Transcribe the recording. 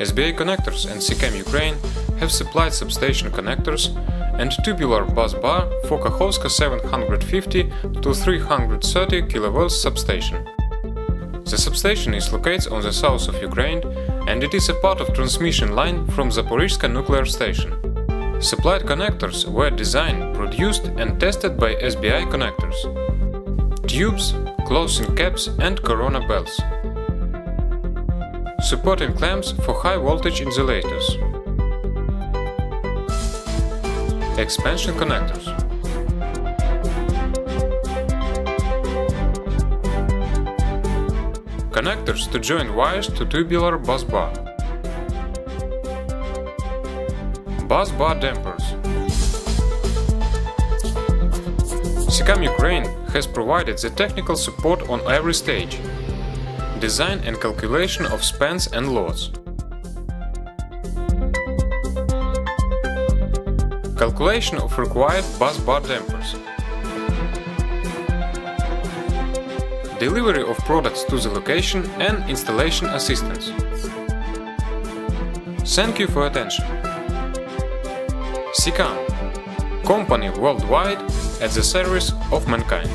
SBA Connectors and Sicame Ukraine have supplied substation connectors and tubular bus bar for Kakhovska 750 to 330 kV substation. The substation is located on the south of Ukraine and it is a part of transmission line from Zaporizhzhia nuclear station. Supplied connectors were designed, produced and tested by SBI Connectors. Tubes, closing caps and corona belts. Supporting clamps for high voltage insulators. Expansion connectors. Connectors to join wires to tubular bus bar. Bus bar dampers. Sicame Ukraine has provided the technical support on every stage. Design and calculation of spans and loads. Calculation of required bus bar dampers. Delivery of products to the location and installation assistance. Thank you for attention. Sicame, company worldwide at the service of mankind.